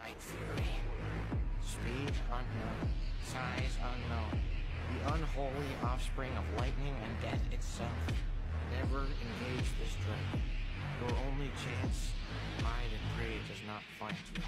Night Fury. Speed unknown. Size unknown. The unholy offspring of lightning and death itself. Never engage this dragon. Your only chance, hide and pray it does not find you.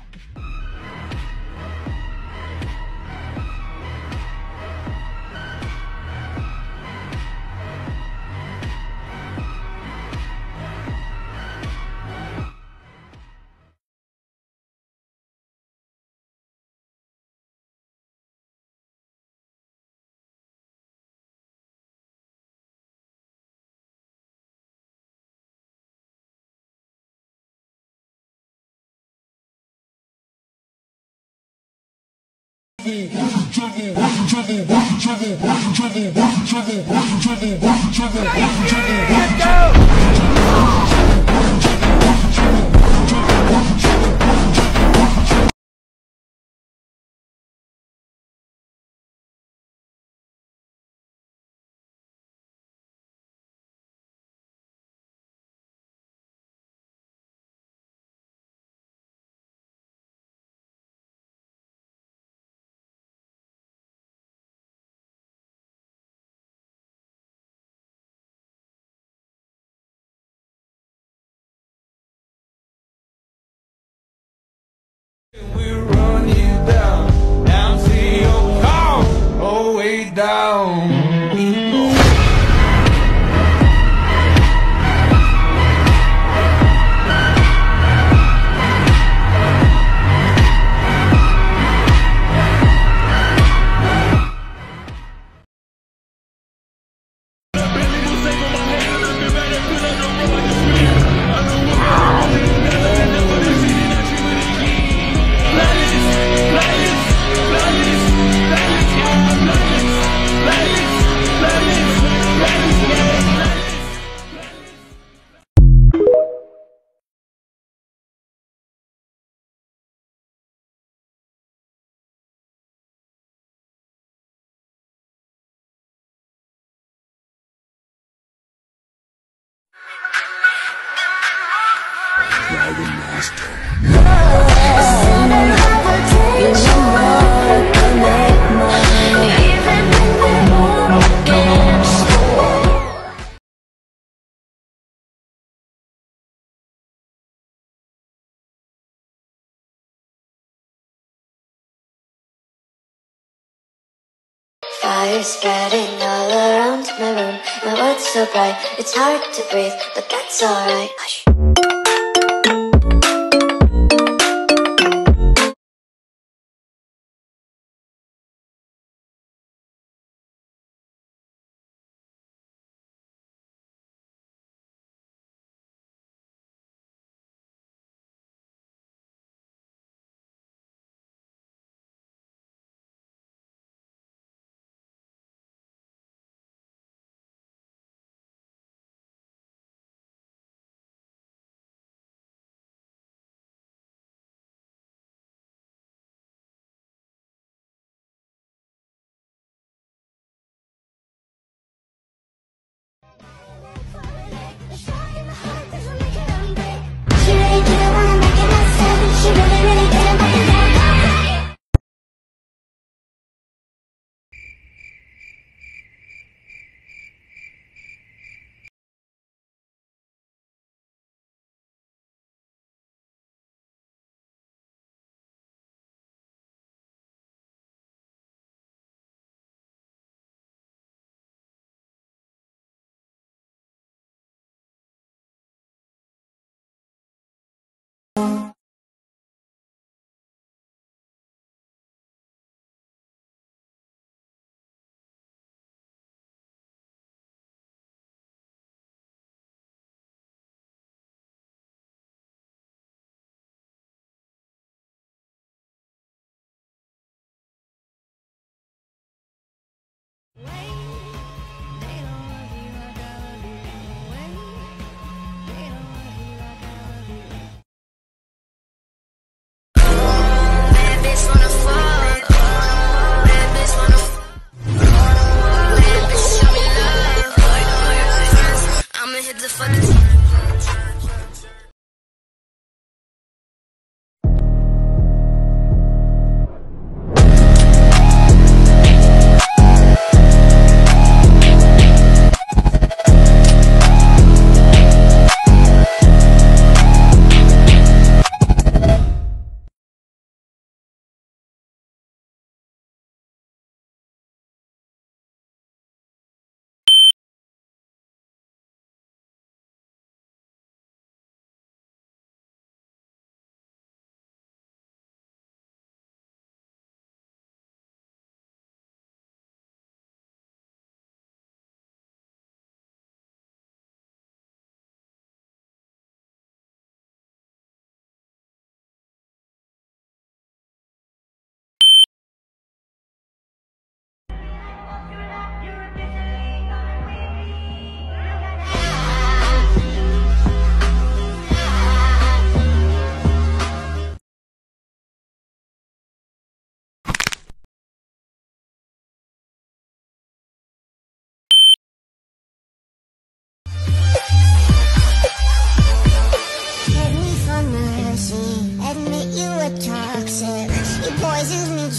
We run you down, down to your car, oh way down. Dragon Master. Fire spreading all around my room. My world's so bright, it's hard to breathe, but that's alright. Hush.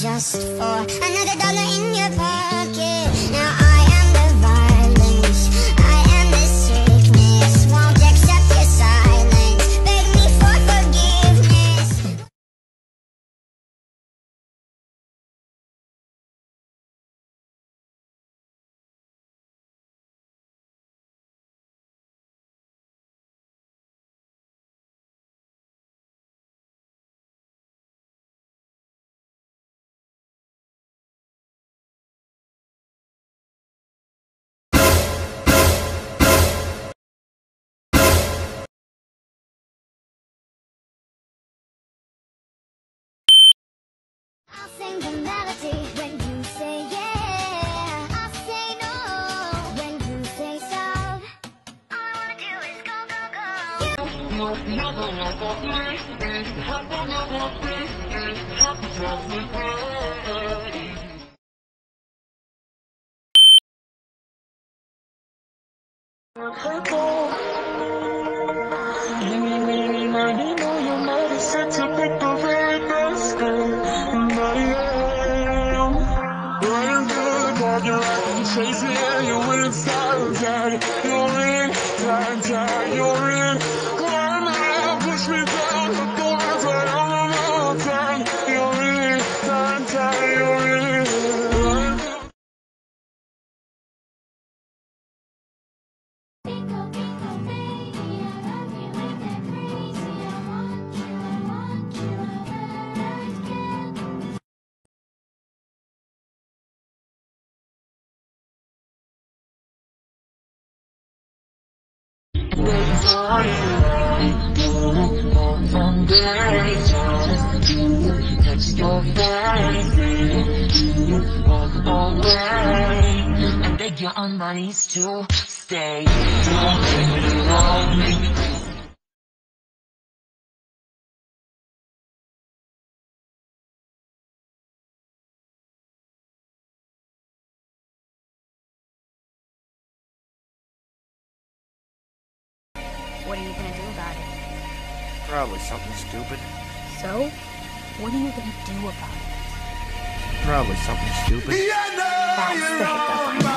just for another dollar in your pocket. Now I am the violence, I am the sickness. Won't accept your silence, beg me for forgiveness. I'll sing the melody when you say yeah. I'll say no when you say stop. All I wanna do is go, go, go. Chasing you inside, you're in, you're in. Climb out, push me down, but don't ask what I'm about. You're in, you're in. Bingo, bingo, baby, I love you like that crazy. I want you, again. From text your walk away and beg your own monies to stay. Don't leave it alone. What are you gonna do about it? Probably something stupid. So, what are you gonna do about it? Probably something stupid. That's the hiccup I know.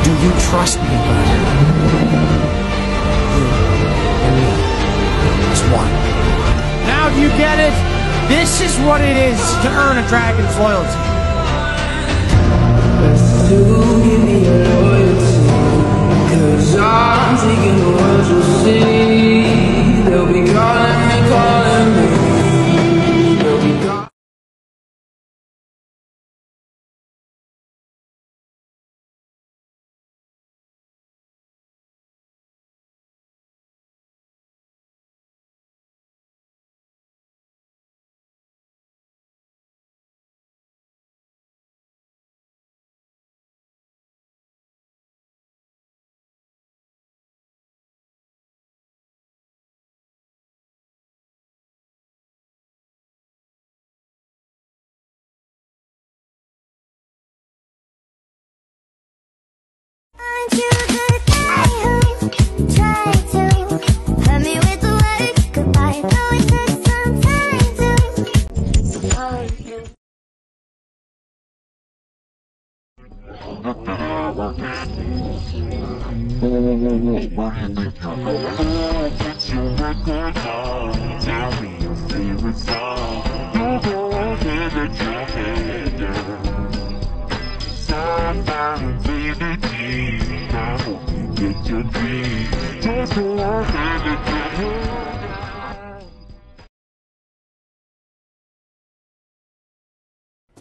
Do you trust me, Bert? You and me. As one. Now do you get it? This is what it is to earn a dragon's loyalty. To give me your loyalty, 'cause I'm taking the world you'll see. They'll be calling me, they'll be calling. Aren't you the guy who tried to hurt me with the word goodbye? Though it took some time to. Tell me your favorite song. Don't go ahead and your head down. Baby, please, I hope you get your dream. Just go ahead and get your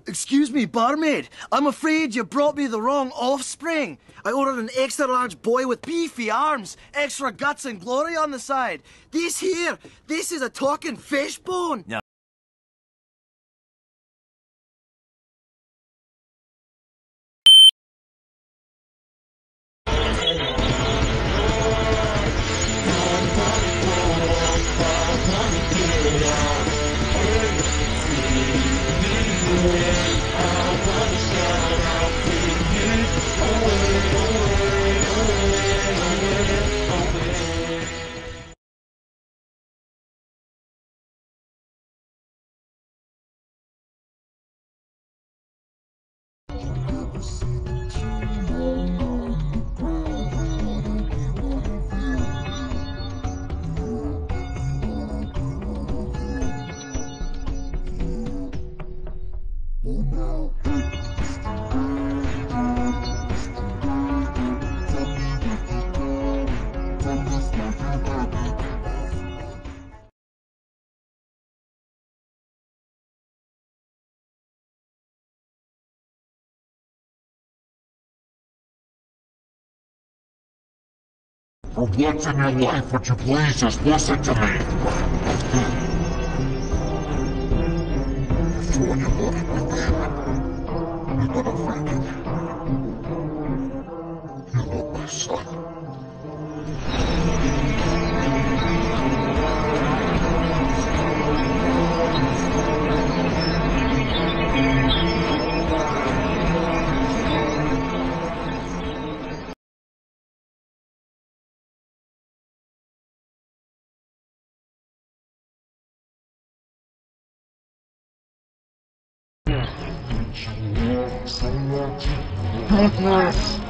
Excuse me, barmaid. I'm afraid you brought me the wrong offspring. I ordered an extra large boy with beefy arms, extra guts and glory on the side. This is a talking fish bone. No. I wanna For once in your life, would you please just listen to me? You've thrown your body in my basement. You're gonna find it. You love my son. Goodness!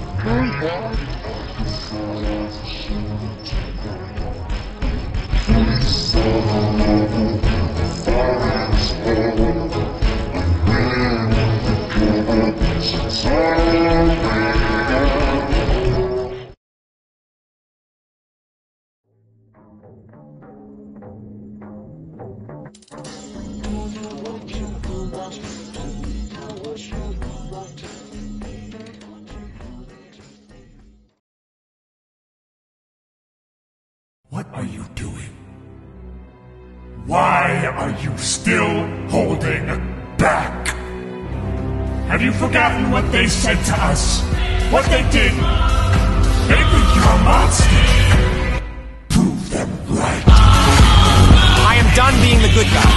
What are you doing? Why are you still holding back? Have you forgotten what they said to us? What they did? They think you're a monster. Prove them right. I am done being the good guy.